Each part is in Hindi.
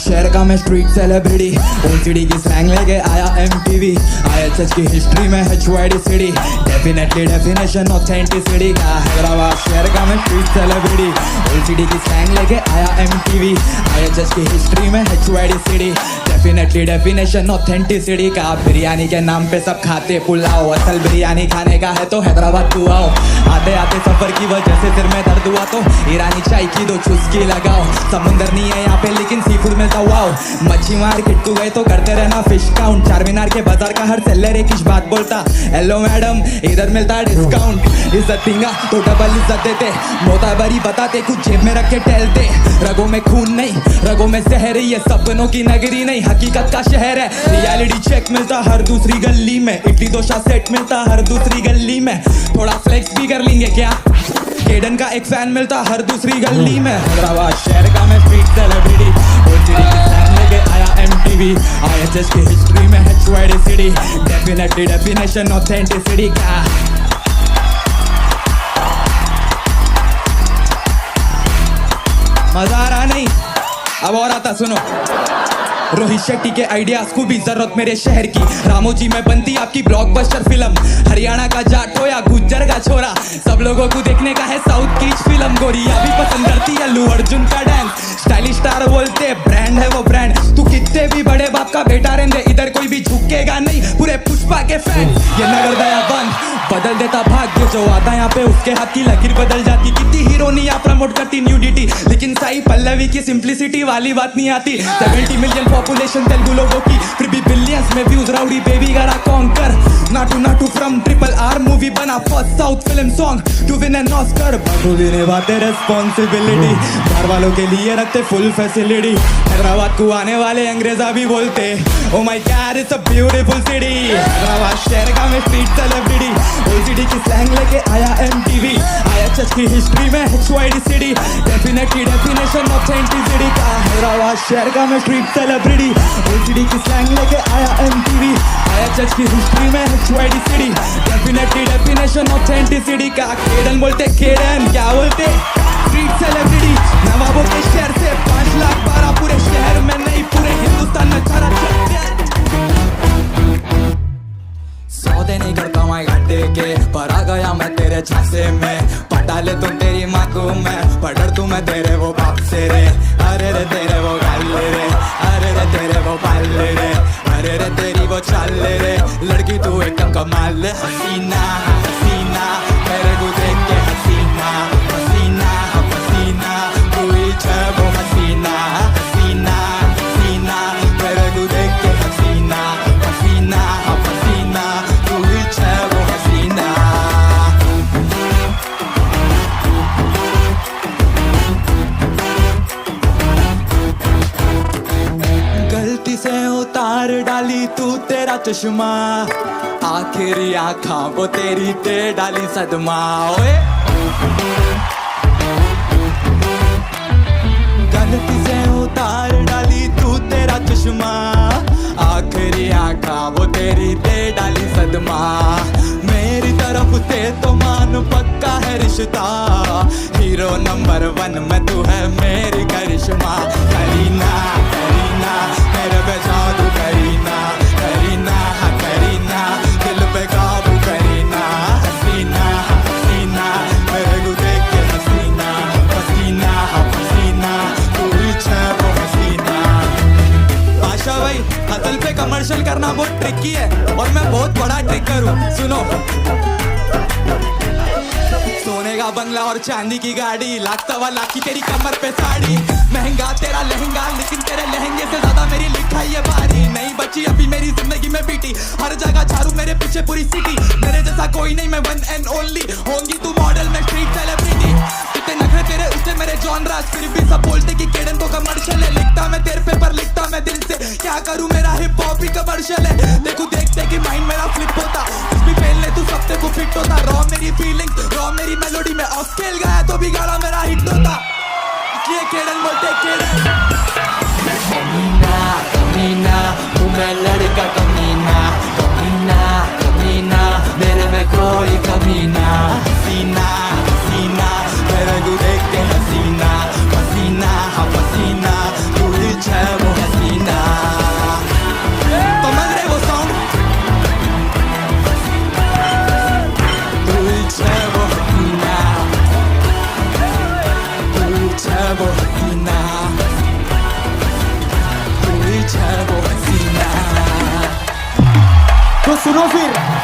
शहर का मैं स्ट्रीट सेलिब्रिटी, ओसीडी की स्लैंग लेके आया एमटीवी, आईएचएच की हिस्ट्री में HYD city, definitely definition authenticity का। हैदराबाद शहर का मैं स्ट्रीट सेलिब्रिटी, ओसीडी की स्लैंग लेके आया एमटीवी, आईएचएच की हिस्ट्री में HYD city, definitely definition authenticity का। बिरयानी के नाम पे सब खाते पुलाव, असल बिरयानी खाने का है तो हैदराबाद तू आओ। आते आते सफर की वजह से सिर में दर्द हुआ तो ईरानी चाय की दो चुस्की लगाओ। समुंदर नहीं है यहाँ पे लेकिन सी फूड मिलता वाओ। मच्छी मार्केट तू गए तो करते रहना फिश काउंट। चार मीनार के बाजार का हर सेलर एक ही बात बोलता, हेलो मैडम इधर मिलता है डिस्काउंट। इज्जत देंगा तो डबल इज्जत देते, मोताबरी बताते कुछ जेब में रख के टहलते। रगों में खून नहीं रगों में जहर, ये सपनों की नगरी नहीं हकीकत का शहर है। रियलिटी चेक मिलता हर दूसरी गली में, इडली डोसा सेट मिलता हर दूसरी गली में। थोड़ा फ्लेक्स भी कर लेंगे क्या, केडन का एक फैन मिलता हर दूसरी गली में। हैदराबाद शहर का मैं स्ट्रीट सेलिब्रिटी, ओसीडी की स्लैंग लेके आया एमटीवी, आईएचएच की हिस्ट्री में HYD city, definitely definition authenticity का। मजा आ रहा नहीं, अब और आता सुनो। रोहित शेट्टी के आइडियाज को भी जरूरत मेरे शहर की, रामोजी में बनती आपकी ब्लॉकबस्टर फिल्म। हरियाणा का जाट हो या गुज्जर का छोरा, सब लोगों को देखने का है साउथ की फिल्म। गोरिया भी पसंद करती है अल्लू अर्जुन का डांस, स्टाइलिश स्टार बोलते ब्रांड है वो ब्रांड। तू कितने भी बड़े बाप का बेटा रहने, इधर कोई भी झुकेगा नहीं, पूरे पुष्पा के फैन। ये नगर दया बंद बदल देता भाग्य, जो आता यहाँ पे उसके हाथ की लकीर बदल जाती। कितनी हीरोनी यहाँ प्रमोट करती न्यूडिटी, लेकिन साई पल्लवी की सिंप्लिसिटी वाली बात नहीं आती। 70 मिलियन पॉपुलेशन तेलुगु लोगों की, फिर भी बिलियंस में व्यूज। राउडी बेबी गरा conquer, Naatu from RRR movie बना first south film song to win an Oscar. बखूबी निभाते रिस्पॉन्सिबिलिटी, घर वालों के लिए रखते फुल फैसिलिटी। हैदराबाद को आने वाले अंग्रेजा भी बोलते oh my God it's a beautiful city. Hyderabad शहर का मैं स्ट्रीट सेलिब्रिटी, ओसीडी की स्लैंग लेके आया एमटीवी, आईएचएच की हिस्ट्री में HYD city, definitely definition authenticity का। हैदराबाद शहर का मैं स्ट्रीट सेलिब्रिटी, ओसीडी की स्लैंग लेके आया एमटीवी, आईएचएच की हिस्ट्री में HYD city, definitely definition authenticity का। केडन बोलते केडन, क्या बोलते स्ट्रीट सेलिब्रिटी। नवाबों के शहर से 5 लाख 12 पूरे शहर में नहीं पूरे हिंदुस्तान में छाड़ा चलते। सौदे नहीं करता मैं घाटे के, पर आ गया मैं तेरे झांसे में। पटा ले तुम तेरी माँ को मैं, पढ़ तू मैं तेरे वो बाप से रे। अरे रे तेरे वो गाल रे, अरे रे तेरे वो बाल रे, अरे रे तेरी वो चाल रे। लड़की तू एकदम कमाल, हसीना हसीना मेरे को देख के हसीना हसीना हसीना, तू ही है वो हसीना हसीना हसीना मेरे को देख के हसीना हसीना हसीना, तू ही है वो हसीना। गलती से उतार डाली तू तेरा चश्मा, आखिरी आँखा वो तेरी दे डाली सदमा। ओए गलती से उतार डाली तू तेरा चश्मा, आखिरी आँखा वो तेरी दे डाली सदमा। मेरी तरफ से तो मान पक्का है रिश्ता, हीरो नंबर 1 में तू है मेरी करिश्मा। करीना करीना मेरे पे जादू करीना, करीना करीना दिल पे काबू करीना। हसीना हसीना मेरे को देख के हसीना हसीना हसीना, तू ही है वो हसीना। आशा भाई हसल पे कमर्शियल करना बहुत ट्रिकी है, और मैं बहुत बड़ा ट्रिकर हूँ। सुनो, सोने का बंगला और चांदी की गाड़ी, लाख सवा लाख की तेरी कमर पे साड़ी। महंगा तेरा लहंगा लेकिन तेरे लहंगे से ज्यादा मेरी लिखाई है भारी। नहीं बची अभी मेरी जिंदगी में पीटी, हर जगह झाड़ू मेरे पीछे पूरी सिटी। मेरे जैसा कोई नहीं, मैं 1 and only। होंगी तू मॉडल में स्ट्रीट सेलिब्रिटी, कितने नखरे तेरे उससे मेरे जॉनराज। फिर भी सब बोलते कि केडन तो कमर्शियल है, लिखता मैं तेरे पे पर लिखता मैं दिल से। क्या करूँ मेरा हिप हॉप ही कमर्शियल है। देखो देखते कि माइंड मेरा फ्लिप होता, कुछ भी पहन ले तू सबसे को फिट होता। रॉ मेरी फीलिंग्स रॉ मेरी मेलोडी में, ऑफ स्केल गाया तो भी गाना मेरा हिट होता। इसलिए केडन बोलते केडन। कमीना कमीना तू मैं लड़का कमीना, कमीना कमीना मेरे में कोई कमीना। हसीना हसीना मेरे को देख के हसीना हसीना हसीना, तू ही है वो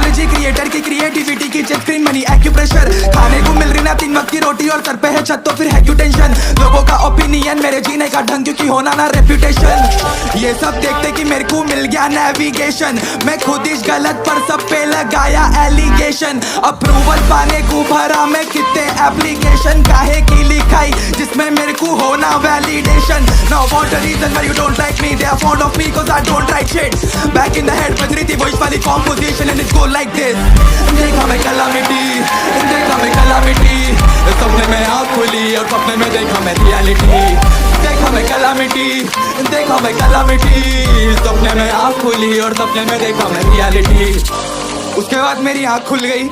टेक्नोलॉजी क्रिएटर की क्रिएटिविटी की जेट स्क्रीन मनी एक्यूप्रेशर खाने को मिल रही ना 3 वक्त की रोटी और सर पे है छत तो फिर है क्यों टेंशन लोगों का ओपिनियन मेरे जीने का ढंग क्योंकि होना ना रेप्यूटेशन ये सब देखते कि मेरे को मिल गया नेविगेशन मैं खुद इस गलत पर सब पे लगाया एलिगेशन अप्रूवल पाने को भरा मैं कितने एप्लीकेशन काहे की लिखाई जिसमें मेरे को होना validation now what the reason why you don't like me they are fond of me cause I don't write shit back in the head बज रही थी वॉइस वाली composition and it go like this देखा मैं calamity सपने में आँख खुली और सपने में देखा मैं रियलिटी देखा मैं calamity सपने में आँख खुली और सपने में देखा मैं रियलिटी उसके बाद मेरी आँख खुल गई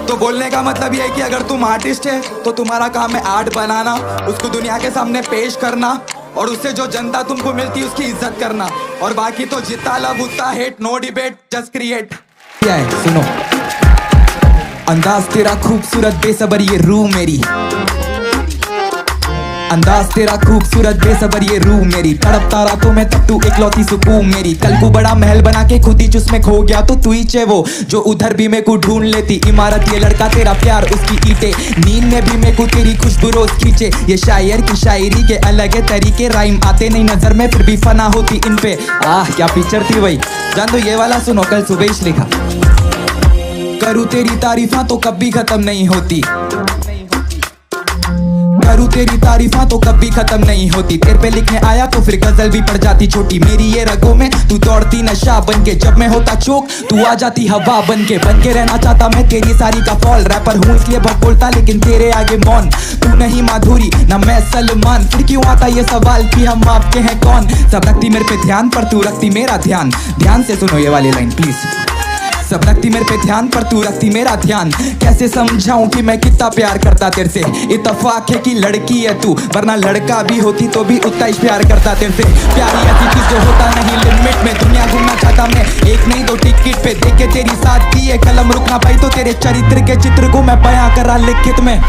तो बोलने का मतलब ये है कि अगर तुम आर्टिस्ट है तो तुम्हारा काम है आर्ट बनाना उसको दुनिया के सामने पेश करना और उससे जो जनता तुमको मिलती है उसकी इज्जत करना और बाकी तो जितना लव उतना hate no debate just create क्या है सुनो अंदाज तेरा खूबसूरत बेसबर ये रूह मेरी अंदाज तेरा खूबसूरत बेसबर ये रूह मेरी तड़पता रातों में तब तू इकलौती सुकून मेरी कल को बड़ा महल बना के खुद ही जिसमें खो गया तो तू ही चे वो जो उधर भी मेरे को ढूंढ लेती इमारत ये लड़का तेरा प्यार उसकी ईंटें नींद में भी मेरे को तेरी खुशबू रोज खींचे ये शायर की शायरी के अलग है तरीके राइम आते नहीं नजर में फिर भी फना होती इन पे क्या पिक्चर थी भाई जान दो ये वाला सुनो कल सुबह ही लिखा करूँ तेरी तारीफा तो कभी खत्म नहीं होती करूँ तेरी तारीफा तो कभी खत्म नहीं होती तेरे पे लिखने आया तो फिर गजल भी पड़ जाती छोटी मेरी ये रगों में तू दौड़ती नशा बन के जब मैं होता चौक तू आ जाती हवा बन के रहना चाहता मैं तेरी सारी का फॉल रैपर हूँ इसलिए बहुत बोलता लेकिन तेरे आगे मौन तू नहीं माधुरी ना मैं सलमान फिर क्यों आता ये सवाल कि हम आपके हैं कौन सब रखती मेरे पे ध्यान पर तू रखती मेरा ध्यान से सुनो ये वाली लाइन प्लीज सब रखती मेरे पे ध्यान पर तू रखती मेरा ध्यान कैसे समझाऊं कि मैं कितना प्यार करता तेरे से इत्तेफाक है कि लड़की है तू वरना लड़का भी होती तो भी उतना ही प्यार करता तेरे से प्यारी ऐसी चीज जो होता नहीं लिमिट में दुनिया घूमना चाहता मैं एक नहीं दो टिकट पे देखे तेरी साथ की है कलम रुकना पाई तो तेरे चरित्र के चित्र को मैं बयां करा लिखित में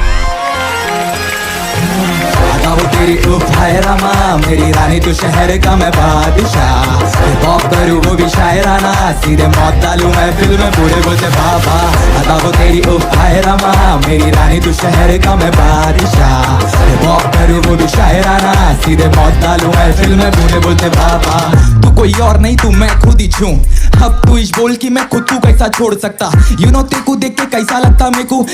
वो तेरी उफ है रमा मेरी रानी तू शहर का मैं बादशाह पॉप करूँ वो भी शायराना सीधे मौत डालूं मैं फिल्म में पूरे बोलते बाबा अदा वो तेरी उफ है रमा मेरी रानी तू शहर का मैं बादशाह पॉप करूँ वो भी शायराना सीधे मौत डालूं मैं फिल्म में पूरे बोलते बाबा तू कोई और नहीं तू मैं खुद ही छूं अब तू इस बोल की मैं खुद को कैसा छोड़ सकता यू नो तेरे को देख के कैसा लगता मेरे को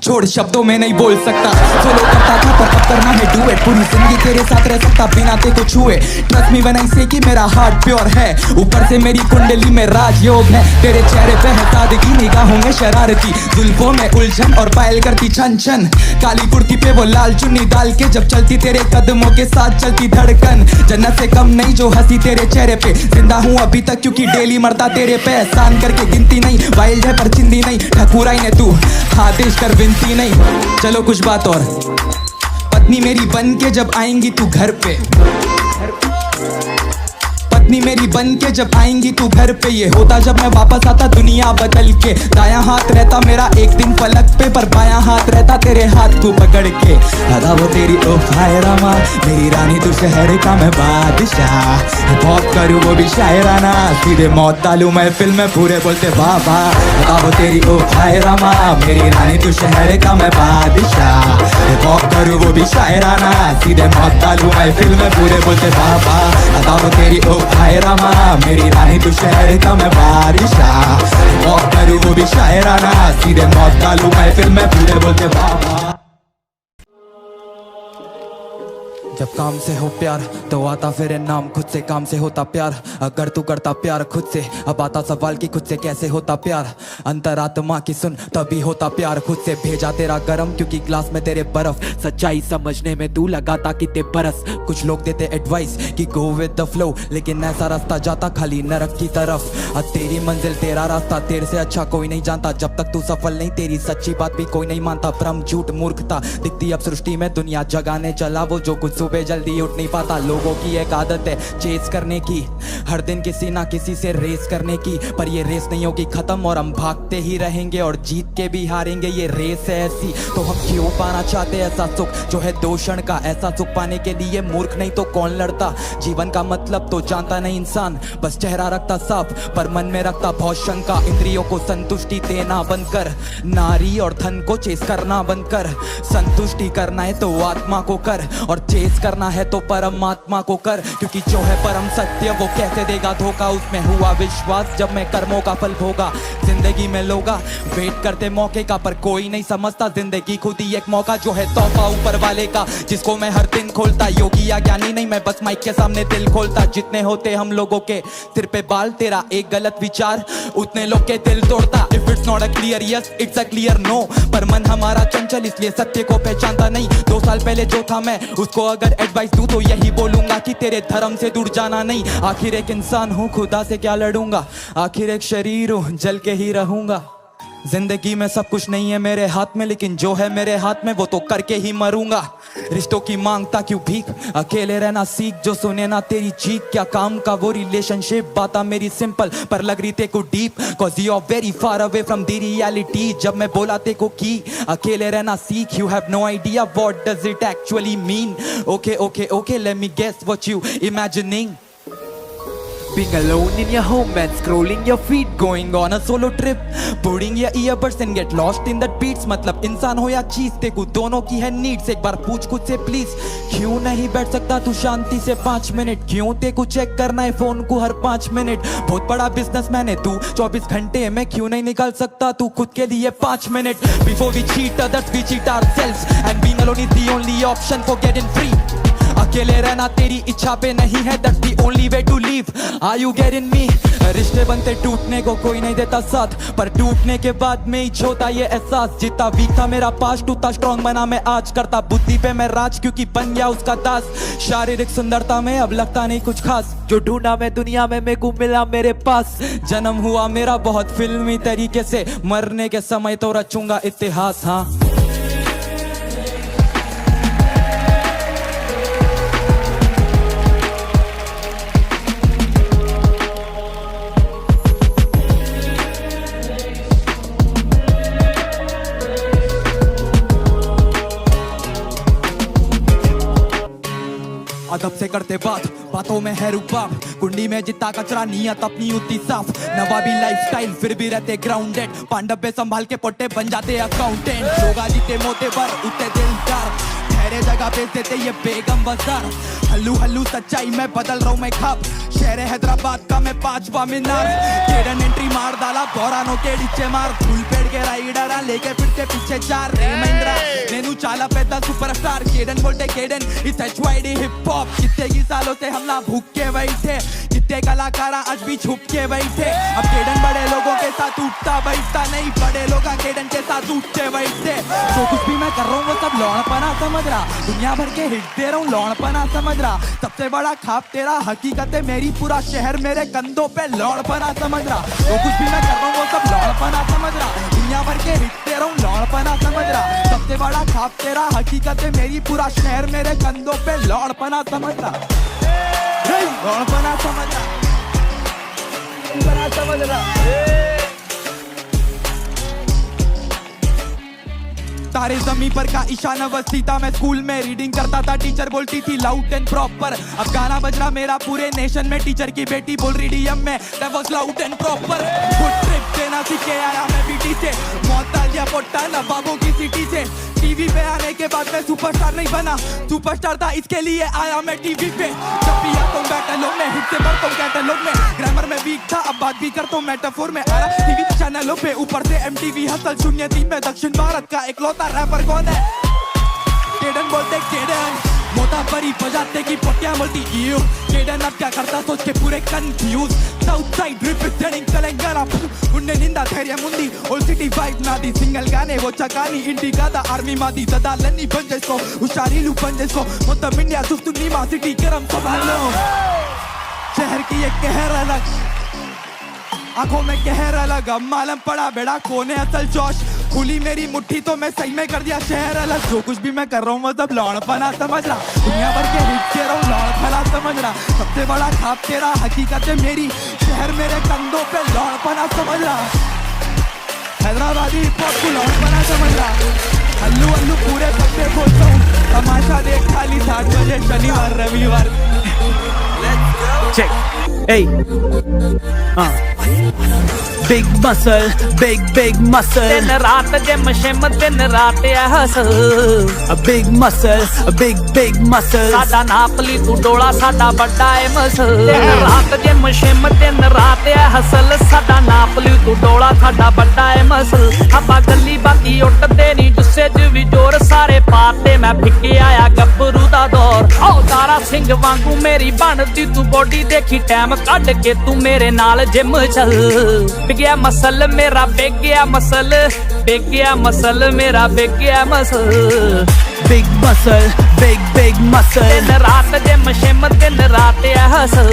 छोड़ शब्दों में नहीं बोल सकता सोलो करता था पर अब करना है डू इट पूरी जिंदगी तेरे साथ रह सकता बिना ते को छुए ट्रस्ट मी व्हेन आई से कि मेरा हार्ट प्योर है ऊपर से मेरी कुंडली में राजयोग है तेरे चेहरे पे है सादगी निगाहों में शरारती जुल्फों में उलझन और पायल करती छन छन काली कुर्ती पे वो लाल चुन्नी डाल के जब चलती तेरे कदमों के साथ चलती धड़कन जन्नत से कम नहीं जो हंसी तेरे चेहरे पे जिंदा हूँ अभी तक क्योंकि डेली मरता तेरे पे एहसान करके गिनती नहीं वाइल्ड है पर चिंदी नहीं ठकुराई ने तू आदेश कर विनती नहीं चलो कुछ बात और पत्नी मेरी बन के जब आएंगी तू घर पे पत्नी मेरी बन के जब आएंगी तू घर पे ये होता जब मैं वापस आता दुनिया बदल के दायां हाथ रहता मेरा एक दिन पलक पे पर बायां हाथ रहता तेरे हाथ को पकड़ के अदा वो तेरी उफ है रमा मेरी रानी तू शहर का मैं बादशाह पॉप करूँ वो भी शायराना सीधे मौत डालूं मैं फिल्म में पूरे बोलते बाबा अदा वो तेरी उफ है रमा मेरी रानी तू शहर का मैं बादशाह पॉप करूँ वो भी शायराना सीधे मौत डालूं मैं फिल्म में पूरे बोलते बाबा अदा वो तेरी उफ है रमा मेरी रानी तू शहर का मैं बादशाह पॉप करूँ वो भी शायराना सीधे मौत डालूं मैं फिल्म में पूरे बोलते बाबा जब काम से हो प्यार तो आता फिर नाम खुद से काम से होता प्यार अगर तू करता प्यार खुद से अब आता सवाल कि खुद से कैसे होता प्यार अंतरात्मा की सुन तभी होता प्यार खुद से भेजा तेरा गरम क्योंकि ग्लास में तेरे बर्फ सच्चाई समझने में तू लगाता कितने बरस कुछ लोग देते एडवाइस कि गो विद द फ्लो लेकिन ऐसा रास्ता जाता खाली नरक की तरफ तेरी मंजिल तेरा रास्ता तेरे से अच्छा कोई नहीं जानता जब तक तू सफल नहीं तेरी सच्ची बात भी कोई नहीं मानता भ्रम झूठ मूर्खता दिखती अब सृष्टि में दुनिया जगाने चला वो जो कुछ सुबह जल्दी उठ नहीं पाता, लोगों की एक आदत है चेस करने की, हर दिन किसी ना किसी से रेस करने की, पर ये रेस नहीं होगी खत्म और हम भागते ही रहेंगे और जीत के भी हारेंगे। ये रेस है ऐसी, तो हम क्यों पाना चाहते ऐसा सुख जो है 2 क्षण का। ऐसा सुख पाने के लिए मूर्ख नहीं तो कौन लड़ता। जीवन का मतलब तो जानता नहीं इंसान, बस चेहरा रखता साफ पर मन में रखता बहुत शंका। इंद्रियों को संतुष्टि देना बंद कर, नारी और धन को चेस करना बंद कर। संतुष्टि करना है तो आत्मा को कर, और चेस करना है तो परमात्मा को कर, क्योंकि जो है परम सत्य वो कैसे देगा धोखा। उसमें हुआ विश्वास जब मैं कर्मों का फल भोगा। जिंदगी में लोगा वेट करते मौके का, पर कोई नहीं समझता जिंदगी खुद ही एक मौका जो है तोहफा ऊपर वाले का, जिसको मैं हर दिन खोलता। योगी या ज्ञानी नहीं, मैं बस माइक के सामने दिल खोलता। जितने होते हम लोगों के सिर पे बाल, तेरा एक गलत विचार उतने लोग के दिल तोड़ता। If it's not a clear yes it's a clear no, पर मन हमारा चंचल इसलिए सत्य को पहचानता नहीं। 2 साल पहले जो था मैं उसको अगर एडवाइस दूं तो यही बोलूंगा कि तेरे धर्म से दूर जाना नहीं। आखिर एक इंसान हूँ, खुदा से क्या लड़ूंगा, आखिर एक शरीर हूँ, जल के ही रहूंगा। जिंदगी में सब कुछ नहीं है मेरे हाथ में, लेकिन जो है मेरे हाथ में वो तो करके ही मरूंगा। रिश्तों की मांगता क्यों भीख, अकेले रहना सीख, जो सुने ना तेरी चीख। क्या काम का वो रिलेशनशिप, बात मेरी सिंपल पर लग रही ते को deep, cause you are very far away from the reality। जब मैं बोला ते को की अकेले रहना सीख, you have no idea what does it actually mean। Okay, let me guess what you imagining। Being alone in your home and scrolling your feed, going on a solo trip, putting your earbuds and get lost in that beats। मतलब इंसान हो या चीज, तेको दोनों की है नीड्स। एक बार पूछ खुद से प्लीज, क्यों नहीं बैठ सकता तू शांति से 5 मिनट। क्यों तेको चेक करना है फोन को हर 5 मिनट। बहुत बड़ा बिजनेसमैन है तू, 24 घंटे में क्यों नहीं निकाल सकता तू खुद के लिए 5 minute. Before we cheat others we cheat ourselves, and being alone is the only option for getting free। अकेले रहना तेरी इच्छा पे नहीं है, that's the only way to live। Are you getting me? रिश्ते बनते टूटने को कोई नहीं देता साथ, पर टूटने के बाद में ही होता ये एहसास। जितना वीक था मेरा पास्ट उतना स्ट्रॉन्ग बना मैं आज, करता बुद्धि पे मैं राज क्योंकि बन गया उसका दास। शारीरिक सुंदरता में अब लगता नहीं कुछ खास, जो ढूंढा मैं दुनिया में मेरे को मिला मेरे पास। जन्म हुआ मेरा बहुत फिल्मी तरीके से, मरने के समय तो रचूंगा इतिहास। हाँ अदब से करते बात, बातों में है रुबाब। कुंडी में जितना कचरा नियत अपनी उतनी साफ। नवाबी लाइफस्टाइल फिर भी रहते ग्राउंडेड, पांडव पे संभाल के पोटे बन जाते अकाउंटेंट। लोग जीते मोटे पर उतने दिलदार, ठहरे जगह बेच देते ये बेगम बाजार। हल्लू हल्लू सच्चाई में बदल रहा हूँ मैं खाप, शहर हैदराबाद का मैं 5वां मीनार। केडन एंट्री मार डाला बौरानों के डीचे मार, फूल पेड़ के राइडरा लेके फिरते पीछे 4 रे महिंद्रा। नेनू चाला पैदा सुपरस्टार, केडन बोलते केडन इस HYD हिप हॉप। कितने ही सालों से हम ना भूख के बैठे, कितने कलाकार आज भी छुप के बैठे। अब केडन बड़े लोगों के साथ उठता बैठता नहीं, बड़े लोग केडन के साथ उठते बैठते। जो कुछ भी मैं कर रहा हूँ वो सब लौड़पना समझ रहा, दुनिया भर के हिट दे रहा हूँ लौड़पना समझ रहा। सबसे बड़ा खाप तेरा हकीकत है मेरी, पूरा शहर मेरे कंधों पे लौड़पना समझ रहा। जो कुछ भी मैं कर रहा हूँ वो सब लौड़पना समझ रहा, दुनिया भर के हिट दे रहा हूँ लौड़पना समझ रहा। सबसे बड़ा खाप तेरा हकीकत है मेरी, पूरा शहर मेरे कंधों पे लौड़पना समझ रहा। लौड़पना समझ रहा, समझ रहा। तारे जमीन पर का ईशाना वसीता, मैं स्कूल में रीडिंग करता था, टीचर बोलती थी लाउड एंड प्रॉपर। अब गाना बज रहा मेरा पूरे नेशन में, टीचर की बेटी बोल रही डीएम में that was loud and proper. Good trip देना सीखे आया मैं बीटी से, मौत या पोटा नवाबों की सिटी से। टीवी पे आने के बाद मैं सुपरस्टार नहीं बना, सुपरस्टार था इसके लिए आया मैं टीवी पे। जब भी आता हूँ बैटलों में, हिट से बढ़ता हूँ कैटलॉग में। ग्रामर में वीक था अब बात भी करता हूँ मेटाफोर में। आ रहा टीवी चैनलों पे, ऊपर से MTV हसल 03 में। दक्षिण भारत का इकलौता रैपर कौन है? केडन बोलते केडन, मोटा परी बजाते की पट्टियां बोलती यू। केडन अब क्या करता सोच के पूरे confuse. South side representing Telangana, उन्ने निंदा धैर्य मुंदी ओल्ड सिटी वाइब नादी। सिंगल गाने वो चकानी इंडी गादा आर्मी मादी सदा लन्नी बन जैसो हुशारी लू बन जैसो। मतलब इंडिया सुस्तुनी मा सिटी गरम संभालो, शहर की एक कहर अलग, आंखों में कहर अलग। अब मालूम पड़ा बेड़ा कौन है असल जोश, खुली मेरी मुट्ठी तो मैं सही में कर दिया शहर अलग। जो कुछ भी मैं कर रहा हूँ मतलब लौड़पना समझ रहा, दुनिया भर के हिट दे रहा हूँ लौड़पना समझ रहा। सबसे बड़ा खाप तेरा हकीकत है मेरी, शहर मेरे कंधों पे लौड़पना समझ रहा। हैदराबादी हिप हॉप को लौड़पना समझ रहा। अल्लू अल्लू पूरे पत्ते खोलता हूँ, तमाशा देख खाली 7 बजे शनिवार रविवार। Check. Hey. Big muscle, big muscle. दिन रात जिम शिम दिन रात है hustle. A big muscle, a big muscle. साडा नापली तू डोला साडा बड़ा है मसल। दिन रात जिम शिम दिन रात है हसल। साडा नापली तू डोला साडा बड़ा है मसल। हवा गली बाकी उठदे नी जुस्से च भी जोर सारे पाते मैं फिक्के आया गब्बरू दा दौर। ओ तारा सिंह वांगू मेरी बनदी तू बॉडी देखी टाइम कढ के तू मेरे नाल जिम चल। बिगया मसल मेरा बिगया मसल, बिगया मसल मेरा बिगया muscle. Big muscle, big muscle. दिन रात जिम शिम दिन रात है hustle.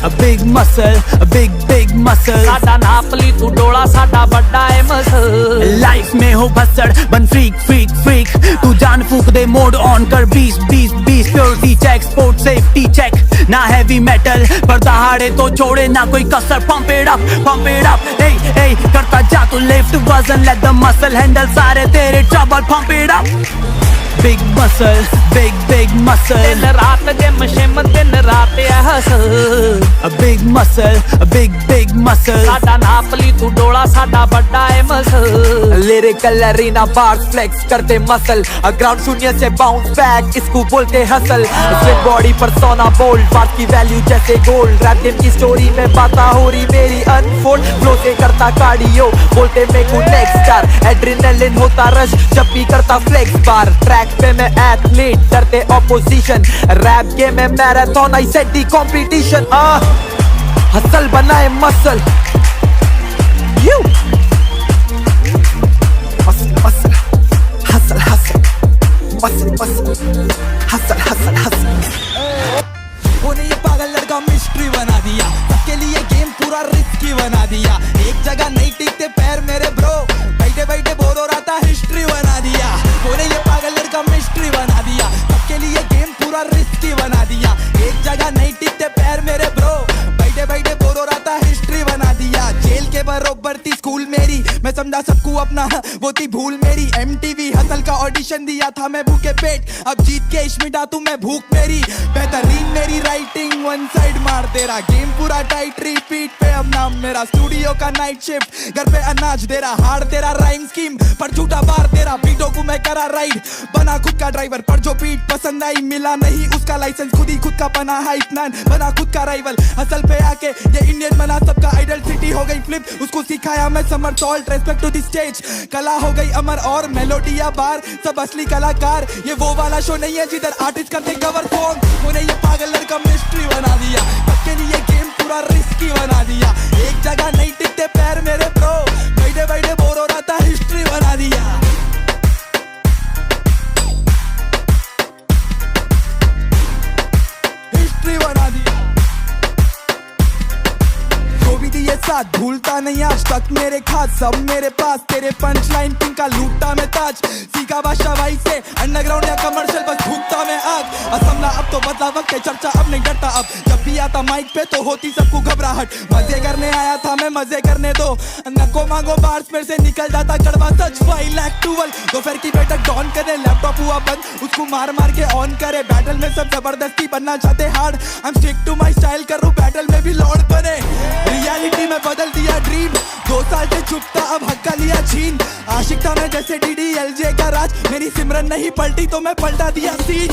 A big muscle, a big muscle. साडा नापली तू डोला साडा बड़ा है मसल। लाइफ में हो भसड़ बन फ्रीक तू जान फूक दे मोड ऑन कर 20 purity check sport safety check ना हैवी मेटल पर दहाड़े तो छोड़े ना कोई कसर। पंप इट अप ए करता जा तू लिफ्ट वजन लेट द मसल हैंडल सारे तेरे trouble pump it up. Big muscle, big muscle. दिन रात जिम शिम दिन रात है hustle. A big muscle, a big muscle. साडा नापली तू डोला साडा बड़ा है muscle. Lyrical arena bars flex करते मसल, ग्राउंड शून्य से बाउंस बैक इसको बोलते हसल। स्विंग बॉडी पर सोना बोल्ड, बात की वैल्यू जैसे गोल्ड। रैप गेम की स्टोरी में बाता हो रही मेरी अनफोल्ड, फ्लो से करता कार्डियो बोलते मैं को नेक्स्ट स्टार। एड्रेनलिन होता रश जब भी करता फ्लेक्स बार। ट्रैक पे मैं एथलीट डरते ऑपोजिशन, रैप गेम में marathon I set the competition. Hustle बनाए मसल यू मसल हसल। उन्हें ये पागल लड़का मिस्ट्री बना दिया, सबके लिए गेम पूरा रिस्की बना दिया। एक जगह नहीं टिकते पैर मेरे ब्रो, बैठे बैठे बोर हो रहा था हिस्ट्री बना दिया। उन्हें ये पागल लड़का मिस्ट्री बना दिया, सबके लिए गेम पूरा रिस्की बना दिया। एक जगह नहीं टिकते पैर मेरे ब्रो, बैठे बैठे बोर हो रहा था हिस्ट्री बना दिया। जेल के बरोबर थी स्कूल मेरी, मैं समझा सबको अपना वो थी भूल मेरी। MTV हसल का ऑडिशन दिया था मैं भूखे पेट, अब जीत के इश्मिटा तू मैं भूख मेरी। बेहतरीन मेरी राइटिंग वन साइड मार तेरा, गेम पूरा टाइट रिपीट पे अब नाम मेरा। स्टूडियो का नाइट शिफ्ट घर पे अनाज दे रहा, हार्ड तेरा राइम स्कीम पर झूठा बार तेरा। बीटों को मैं करा राइड बना खुद का ड्राइवर, पर जो बीट पसंद आई मिला नहीं उसका लाइसेंस। खुद ही खुद का बना हाइट मैन, बना खुद का राइवल। हसल पे आके ये इंडियन बना सबका आइडल, सिटी हो गई फ्लिप उसको सिखाया मैं somersault. Respect to the stage, कला हो गई अमर और मेलोडिया बार सब असली कलाकार। ये वो वाला शो नहीं है जिधर आर्टिस्ट करते कवर सॉन्ग। उन्हें ये पागल लड़का मिस्ट्री बना दिया, सबके लिए गेम पूरा रिस्की बना दिया। एक जगह नहीं टिकते पैर मेरे ब्रो, बैठे बैठे बोर हो रहा था हिस्ट्री बना दिया। हिस्ट्री बना दिया। जो भी दिए साथ भूलता नहीं आज तक मेरे खास, सब मेरे पास तेरे पंच लाइन पिंक का लूटता मैं ताज। सीखा बादशाह भाई से अंडरग्राउंड या कमर्शियल बस भूखता मैं आग। असमला अब तो बदला वक्त है, चर्चा अब नहीं डरता। अब जब भी आता माइक पे तो होती सबको घबराहट। मजे करने आया था मैं, मजे करने दो। नको मांगो बार्स मेरे से निकल जाता कड़वा सच। 5 लाख 12 दोपहर की बैठक डॉन करे, लैपटॉप हुआ बंद उसको मार मार के ऑन करे। बैटल में सब जबरदस्ती बनना चाहते hard, I am stick to my style करूँ बैटल में भी लॉर्ड बने। रियलिटी में बदल दिया ड्रीम, 2 साल से चुपता अब हक्का लिया छीन। आशिक था मैं जैसे DDLJ का राज, मेरी सिमरन नहीं पलटी तो मैं पलटा दिया सीन।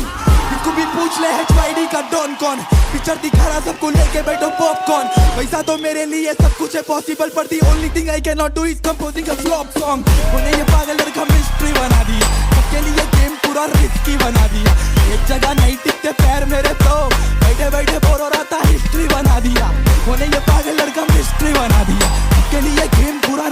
इसको भी पूछ ले HYD का डॉन कौन, पिक्चर दिखा रहा सबको लेके बैठो पॉपकॉर्न। वैसा तो मेरे लिए सब कुछ है पॉसिबल, पर the only thing I can not do is composing a flop song. उन्हें ये पागल लड़का मिस्ट्री बना दिया, सबके लिए गेम पूरा रिस्की बना दिया। एक जगह नहीं टिकते पैर मेरे तो, बैठे बैठे बोर हो रहा था हिस्ट्री बना दिया। उन्हें ये पागल लड़का मिस्ट्री बना दिया, सबके लिए गेम पूरा